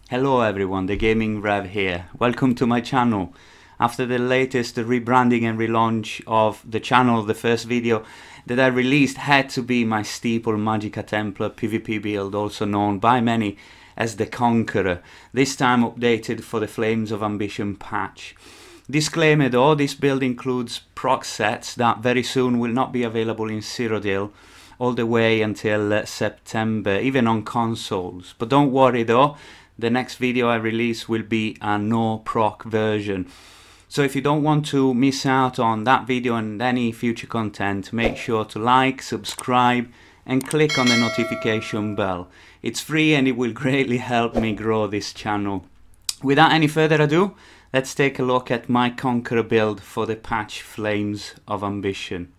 Hello everyone, the Gaming Rev here. Welcome to my channel. After the latest rebranding and relaunch of the channel, the first video that I released had to be my staple Magicka Templar PVP build, also known by many as the Conqueror, this time updated for the Flames of Ambition patch. Disclaimer though, this build includes Proc-sets that very soon will not be available in Cyrodiil all the way until September, even on consoles. But don't worry though, the next video I release will be a NO-PROC version. So if you don't want to miss out on that video and any future content, make sure to like, subscribe and click on the notification bell. It's free and it will greatly help me grow this channel. Without any further ado, let's take a look at my Conqueror build for the patch Flames of Ambition.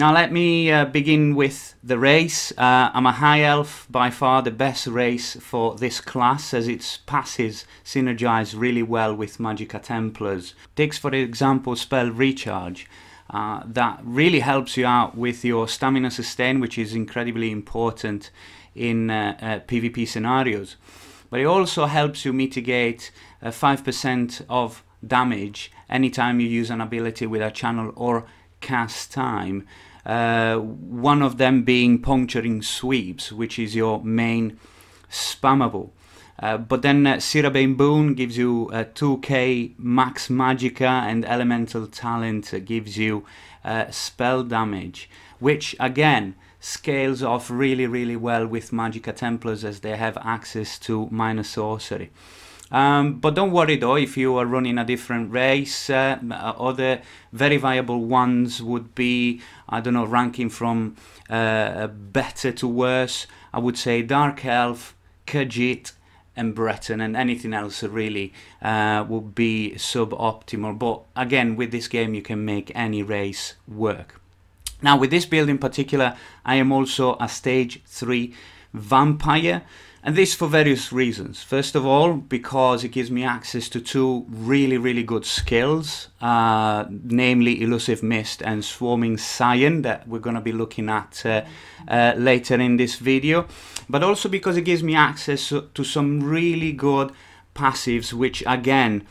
Now let me begin with the race. I'm a high elf, by far the best race for this class as its passes synergize really well with Magicka Templars. Takes for example spell recharge that really helps you out with your stamina sustain, which is incredibly important in PvP scenarios. But it also helps you mitigate 5% of damage anytime you use an ability with a channel or cast time. One of them being puncturing sweeps, which is your main spammable. But then Cyrodiil Boon gives you 2k max Magicka, and Elemental Talent gives you spell damage, which again scales off really well with Magicka Templars as they have access to minor sorcery. But don't worry though, if you are running a different race, other very viable ones would be, I don't know, ranking from better to worse. I would say Dark Elf, Khajiit and Breton, and anything else really would be suboptimal. But again, with this game you can make any race work. Now with this build in particular, I am also a stage 3 vampire. And this for various reasons. First of all, because it gives me access to two really good skills, namely Elusive Mist and Swarming Scion, that we're going to be looking at later in this video. But also because it gives me access to some really good passives, which again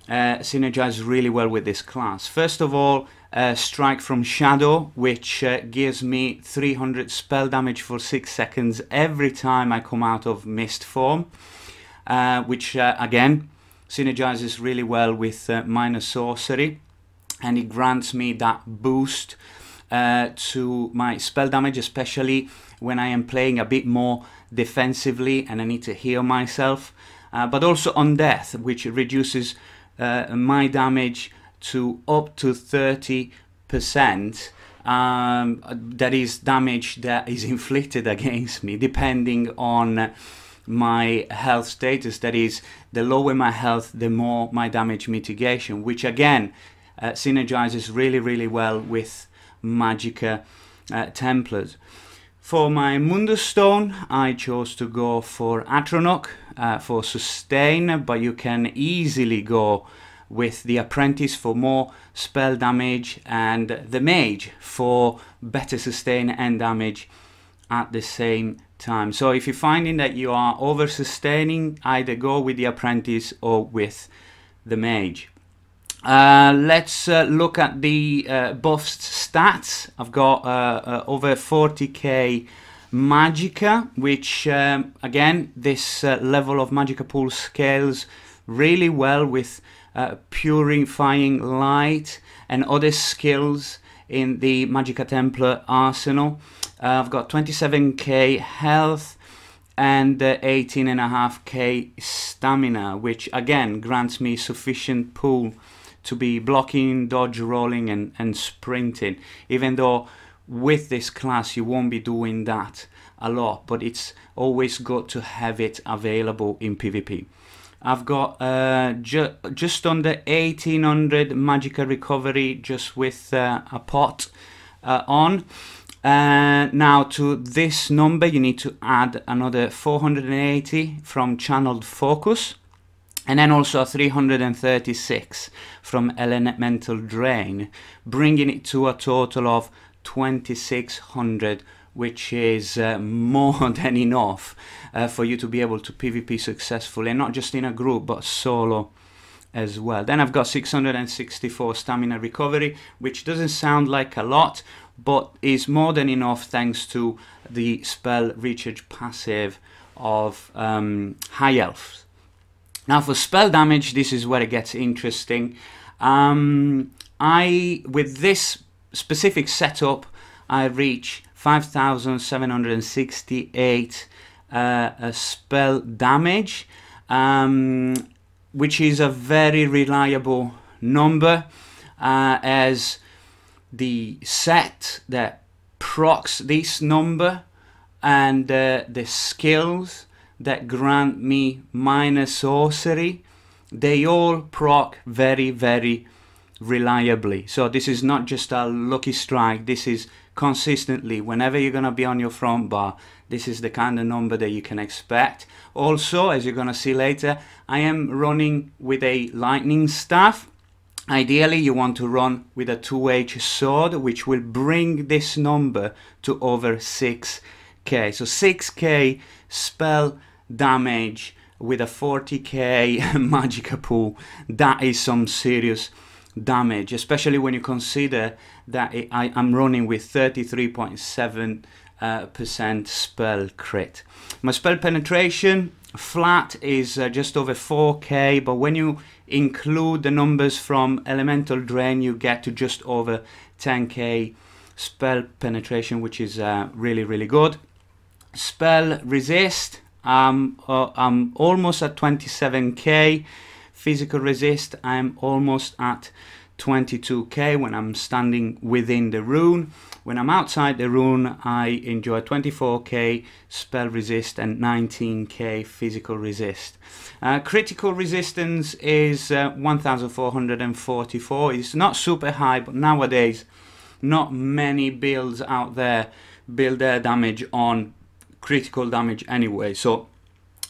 synergize really well with this class. First of all, Strike from Shadow, which gives me 300 spell damage for 6 seconds every time I come out of mist form, which again synergizes really well with minor sorcery, and it grants me that boost to my spell damage, especially when I am playing a bit more defensively and I need to heal myself, but also on death, which reduces my damage to up to 30%. That is damage that is inflicted against me depending on my health status. That is, the lower my health, the more my damage mitigation, which again synergizes really well with Magicka Templars. For my Mundus stone, I chose to go for Atronach for sustain, but you can easily go with the Apprentice for more spell damage, and the Mage for better sustain and damage at the same time. So if you're finding that you are over sustaining, either go with the Apprentice or with the Mage. Let's look at the buffs stats. I've got over 40k Magicka, which again, this level of Magicka pool scales really well with Purifying Light and other skills in the Magicka Templar arsenal. I've got 27k health and 18.5k stamina, which again grants me sufficient pool to be blocking, dodge, rolling and sprinting, even though with this class you won't be doing that a lot, but it's always good to have it available in PvP. I've got just under 1800 Magicka recovery just with a pot on. Now to this number you need to add another 480 from channeled focus, and then also 336 from Elemental Drain, bringing it to a total of 2600, which is more than enough for you to be able to PvP successfully, and not just in a group but solo as well. Then I've got 664 stamina recovery, which doesn't sound like a lot, but is more than enough thanks to the spell recharge passive of High Elves. Now for spell damage, this is where it gets interesting. With this specific setup, I reach 5,768 spell damage, which is a very reliable number, as the set that procs this number and the skills that grant me minor sorcery, they all proc very, very reliably. So this is not just a lucky strike, this is consistently, whenever you're going to be on your front bar, this is the kind of number that you can expect. Also, as you're going to see later, I am running with a lightning staff. Ideally, you want to run with a 2H sword, which will bring this number to over 6k. So 6k spell damage with a 40k Magicka pool, that is some serious damage, especially when you consider that I'm running with 33.7% spell crit. My spell penetration flat is just over 4k, but when you include the numbers from Elemental Drain, you get to just over 10k spell penetration, which is really, really good. Spell resist, I'm almost at 27k. Physical resist, I'm almost at 22k when I'm standing within the rune. When I'm outside the rune, I enjoy 24k spell resist and 19k physical resist. Critical resistance is 1444. It's not super high, but nowadays not many builds out there build their damage on critical damage anyway, so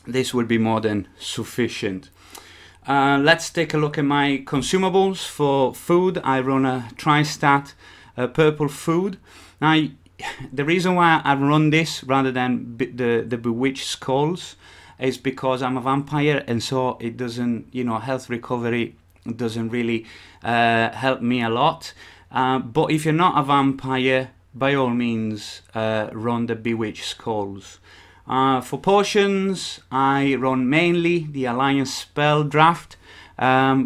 this will be more than sufficient. Let's take a look at my consumables. For food, I run a tri-stat purple food. Now, the reason why I run this rather than the bewitched skulls is because I'm a vampire, and so it doesn't, you know, health recovery doesn't really help me a lot. But if you're not a vampire, by all means run the bewitched skulls. For potions, I run mainly the Alliance spell draft,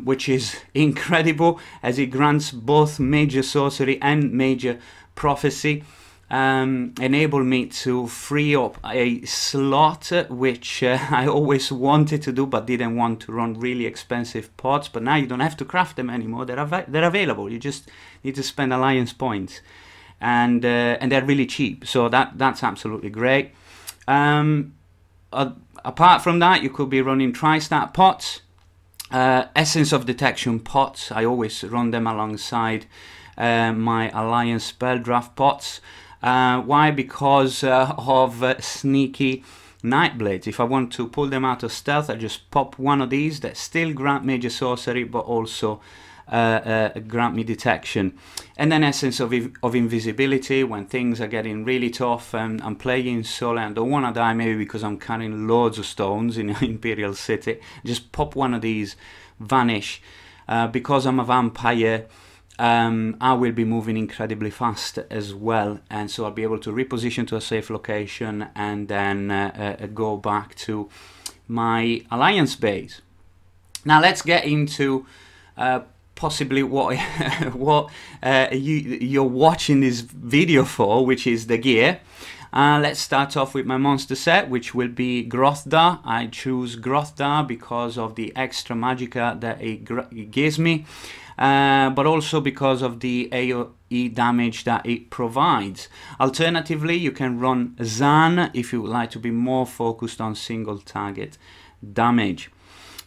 which is incredible as it grants both major sorcery and major prophecy. Enable me to free up a slot, which I always wanted to do but didn't want to run really expensive pots. But now you don't have to craft them anymore, they're available. You just need to spend Alliance points, and they're really cheap, so that's absolutely great. Apart from that, you could be running tri-stat pots, Essence of Detection pots. I always run them alongside my Alliance spell draft pots. Why? Because of sneaky Nightblades. If I want to pull them out of stealth, I just pop one of these that still grant major sorcery but also grant me detection. And then Essence of Invisibility when things are getting really tough and I'm playing solo and don't want to die, maybe because I'm carrying loads of stones in Imperial City. Just pop one of these, vanish. Because I'm a vampire, I will be moving incredibly fast as well, and so I'll be able to reposition to a safe location and then go back to my Alliance base. Now let's get into possibly what you're watching this video for, which is the gear. Let's start off with my monster set, which will be Grothda. I choose Grothda because of the extra Magicka that it gives me, but also because of the AoE damage that it provides. Alternatively, you can run Zan if you would like to be more focused on single target damage.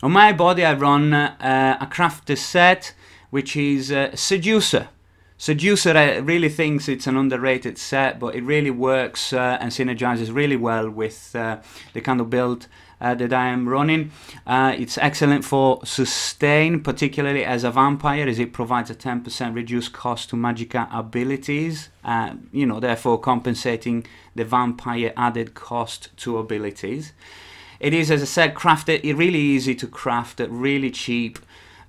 On my body, I run a crafter set, which is Seducer. Seducer, I really thinks it's an underrated set, but it really works and synergizes really well with the kind of build that I am running. It's excellent for sustain, particularly as a vampire, as it provides a 10% reduced cost to Magicka abilities, you know, therefore compensating the vampire added cost to abilities. It is, as I said, crafted, really easy to craft, really cheap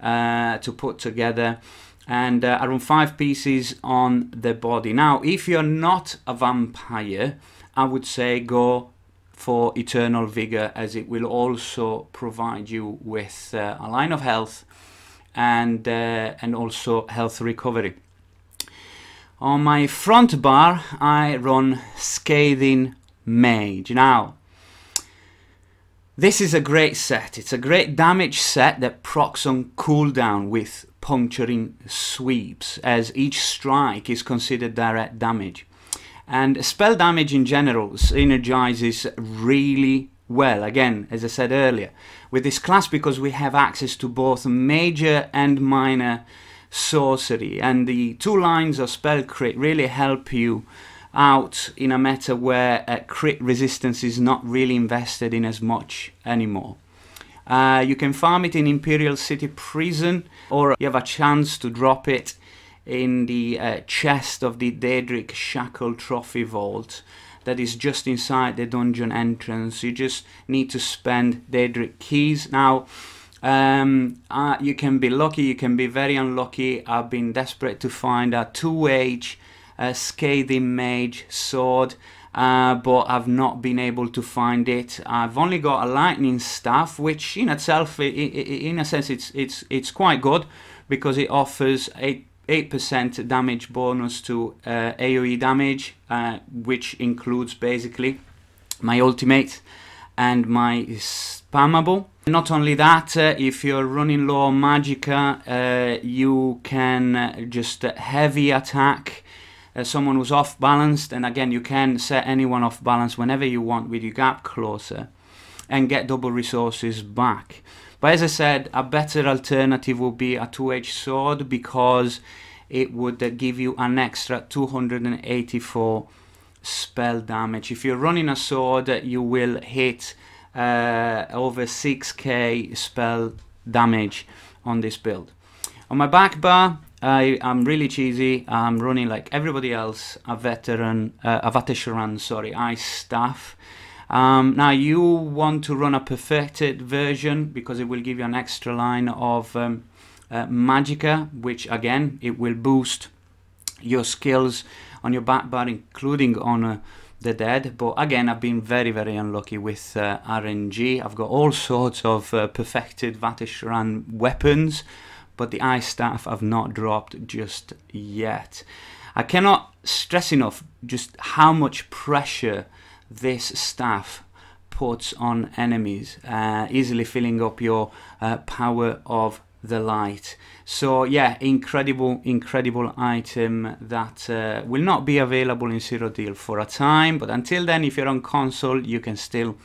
to put together, and around 5 pieces on the body. Now, if you're not a vampire, I would say go for Eternal Vigor, as it will also provide you with a line of health and also health recovery. On my front bar, I run Scathing Mage. Now, this is a great set. It's a great damage set that procs on cooldown with puncturing sweeps, as each strike is considered direct damage. And spell damage in general synergizes really well, again, as I said earlier, with this class, because we have access to both major and minor sorcery, and the 2 lines of spell crit really help you out in a meta where crit resistance is not really invested in as much anymore. You can farm it in Imperial City Prison, or you have a chance to drop it in the chest of the Daedric Shackle Trophy Vault that is just inside the dungeon entrance. You just need to spend Daedric keys. Now, you can be lucky, you can be very unlucky. I've been desperate to find a 2H Scathing Mage sword, but I've not been able to find it. I've only got a lightning staff, which in itself, in a sense, it's quite good, because it offers 8% damage bonus to AoE damage, which includes basically my ultimate and my spammable. Not only that, if you're running low on Magicka, you can just heavy attack someone who's off balanced, and again, you can set anyone off balance whenever you want with your gap closer and get double resources back. But as I said, a better alternative would be a 2H sword, because it would give you an extra 284 spell damage. If you're running a sword, you will hit over 6k spell damage on this build. On my back bar, I'm really cheesy. I'm running like everybody else, a Veteran Ice Staff. Now you want to run a perfected version, because it will give you an extra line of Magicka, which again, it will boost your skills on your back bar, including on the dead. But again, I've been very unlucky with RNG. I've got all sorts of perfected Vateshran weapons, but the Ice Staff I've not dropped just yet. I cannot stress enough just how much pressure this staff puts on enemies, easily filling up your power of the light. So yeah, incredible item that will not be available in Cyrodiil for a time, but until then, if you're on console, you can still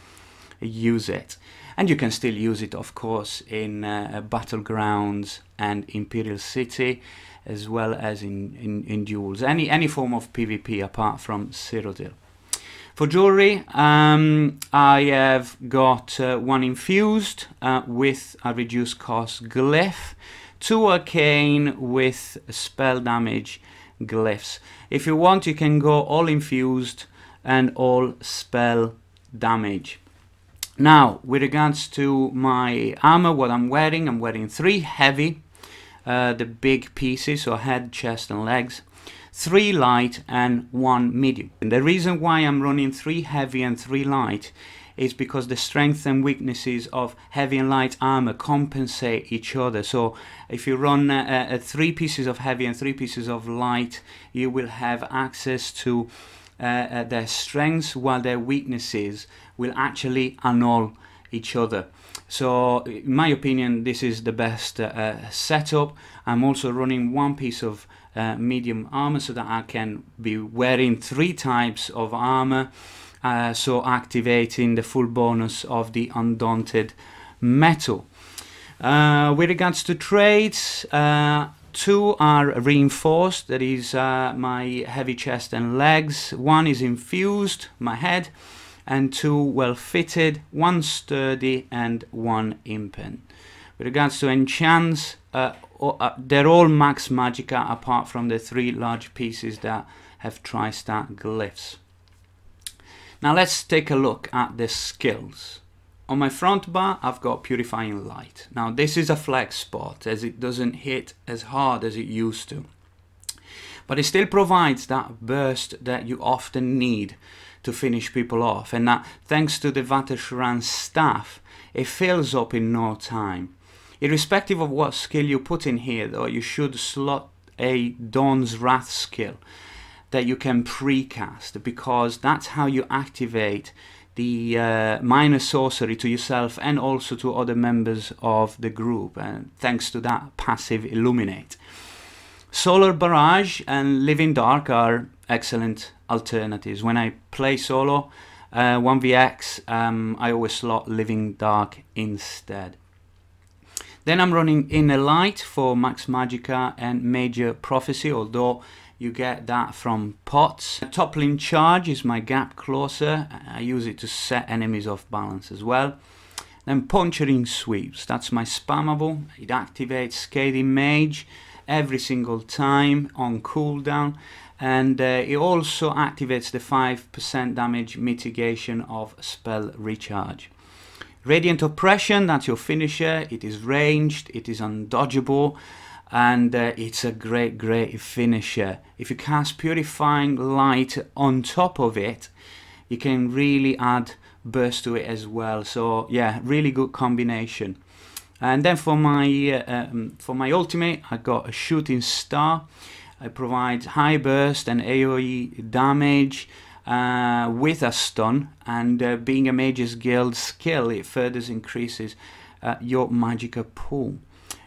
use it. And you can still use it, of course, in Battlegrounds and Imperial City, as well as in duels. Any form of PvP apart from Cyrodiil. For jewelry, I have got 1 infused with a reduced cost glyph, 2 arcane with spell damage glyphs. If you want, you can go all infused and all spell damage. Now, with regards to my armor, what I'm wearing 3 heavy, the big pieces, so head, chest and legs, 3 light and 1 medium. And the reason why I'm running 3 heavy and 3 light is because the strength and weaknesses of heavy and light armor compensate each other. So if you run 3 pieces of heavy and 3 pieces of light, you will have access to their strengths, while their weaknesses will actually annul each other. So in my opinion, this is the best setup. I'm also running 1 piece of medium armor, so that I can be wearing 3 types of armor, so activating the full bonus of the Undaunted Metal. With regards to trades, 2 are reinforced, that is my heavy chest and legs. 1 is infused, my head, and 2 well fitted, 1 sturdy and 1 impen. With regards to enchants, they're all max Magicka apart from the 3 large pieces that have tri-star glyphs. Now let's take a look at the skills. On my front bar I've got Purifying Light. Now this is a flex spot as it doesn't hit as hard as it used to. But it still provides that burst that you often need to finish people off, and that thanks to the Vateshran staff it fills up in no time. Irrespective of what skill you put in here though, you should slot a Dawn's Wrath skill that you can precast, because that's how you activate the minor sorcery to yourself and also to other members of the group, and thanks to that passive Illuminate. Solar Barrage and Living Dark are excellent alternatives. When I play solo 1vx, I always slot Living Dark instead. Then I'm running Inner Light for Max Magicka and Major Prophecy, although you get that from pots. Toppling Charge is my gap closer. I use it to set enemies off balance as well. Then Puncturing Sweeps, that's my spammable. It activates Scathing Mage every single time on cooldown, and it also activates the 5% damage mitigation of spell recharge. Radiant Oppression, that's your finisher. It is ranged, it is undodgeable, and it's a great finisher. If you cast Purifying Light on top of it, you can really add burst to it as well. So yeah, really good combination. And then for my ultimate, I got a Shooting Star. It provides high burst and AoE damage with a stun, and being a Mage's Guild skill, it further increases your Magicka pool.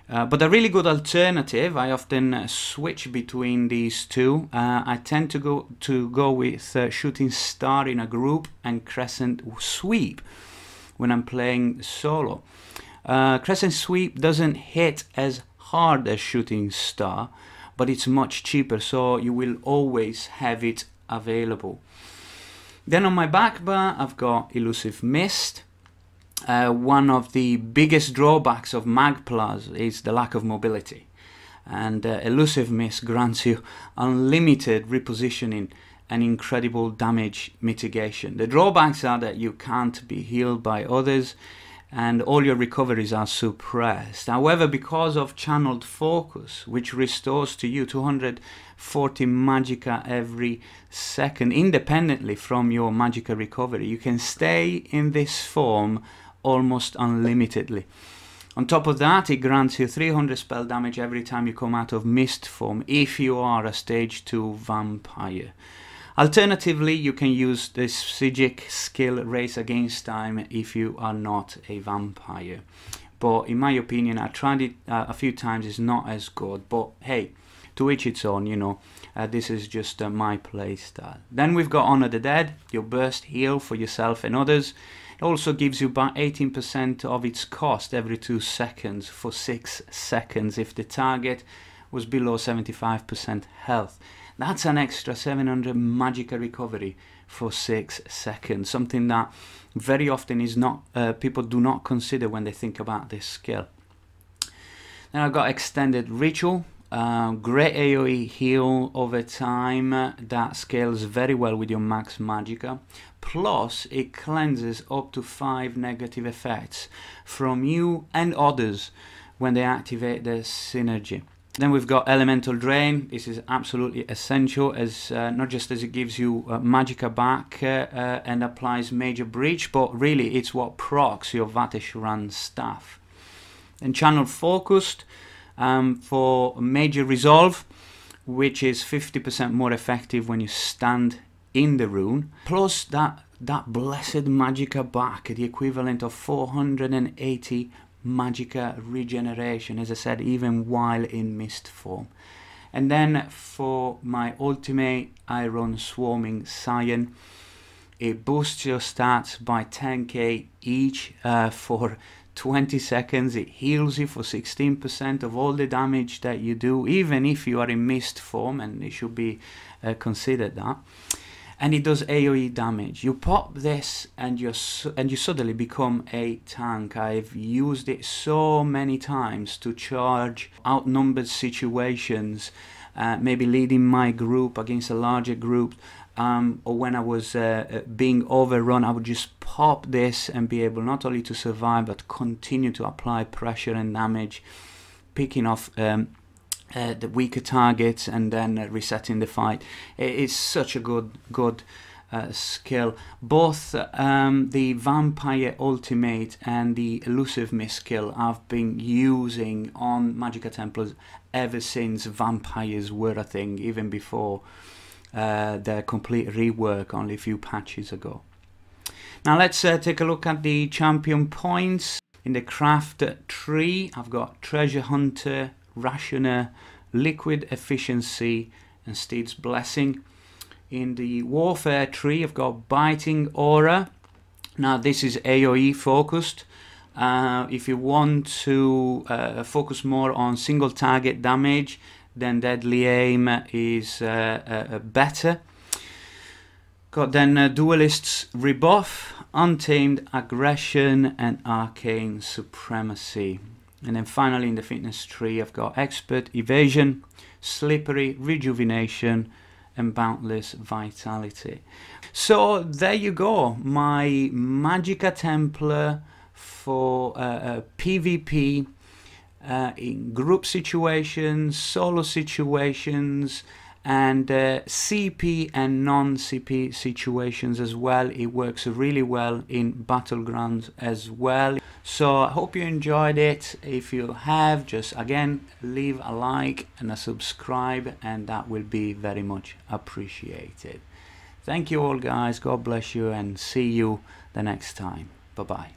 But a really good alternative, I often switch between these two. I tend to go with Shooting Star in a group and Crescent Sweep when I'm playing solo. Crescent Sweep doesn't hit as hard as Shooting Star, but it's much cheaper, so you will always have it available. Then on my back bar I've got Elusive Mist. One of the biggest drawbacks of Magplas is the lack of mobility, and Elusive Mist grants you unlimited repositioning and incredible damage mitigation. The drawbacks are that you can't be healed by others and all your recoveries are suppressed. However, because of Channeled Focus, which restores to you 240 Magicka every second independently from your Magicka recovery, you can stay in this form almost unlimitedly. On top of that, it grants you 300 spell damage every time you come out of Mist form if you are a stage 2 vampire. Alternatively, you can use the Psijic skill Race Against Time if you are not a vampire. But in my opinion, I tried it a few times, it's not as good. But hey, to each its own, you know. This is just my play style. Then we've got Honor the Dead, your burst heal for yourself and others. It also gives you about 18% of its cost every 2 seconds for 6 seconds if the target was below 75% health. That's an extra 700 Magicka recovery for 6 seconds, something that very often is not people do not consider when they think about this skill. Then I've got Extended Ritual, great AoE heal over time that scales very well with your max Magicka. Plus, it cleanses up to 5 negative effects from you and others when they activate their synergy. Then we've got Elemental Drain. This is absolutely essential, as not just as it gives you Magicka back and applies Major Breach, but really it's what procs your Vateshran staff. And Channel Focused for Major Resolve, which is 50% more effective when you stand in the rune. Plus that blessed Magicka back, the equivalent of 480 Magicka regeneration, as I said, even while in Mist form. And then for my ultimate, I run Swarming Scion. It boosts your stats by 10k each for 20 seconds. It heals you for 16% of all the damage that you do, even if you are in Mist form, and it should be considered that. and it does AoE damage. You pop this and you suddenly become a tank. I've used it so many times to charge outnumbered situations, maybe leading my group against a larger group, or when I was being overrun, I would just pop this and be able not only to survive but continue to apply pressure and damage, picking off the weaker targets and then resetting the fight. It's such a good skill. Both the Vampire Ultimate and the Elusive Mist skill I've been using on Magicka Templars ever since Vampires were a thing, even before their complete rework only a few patches ago. Now let's take a look at the champion points. In the craft tree, I've got Treasure Hunter, Rationer, Liquid Efficiency, and Steed's Blessing. In the warfare tree, I've got Biting Aura. Now this is AoE focused. If you want to focus more on single target damage, then Deadly Aim is better. Got then Duelist's Rebuff, Untamed Aggression, and Arcane Supremacy. And then finally in the fitness tree, I've got Expert Evasion, Slippery Rejuvenation, and Boundless Vitality. So there you go, my Magicka Templar for PvP in group situations, solo situations, and CP and non-CP situations as well. It works really well in battlegrounds as well. So I hope you enjoyed it. If you have, just again leave a like and a subscribe, and that will be very much appreciated. Thank you all guys, God bless you, and see you the next time. Bye bye.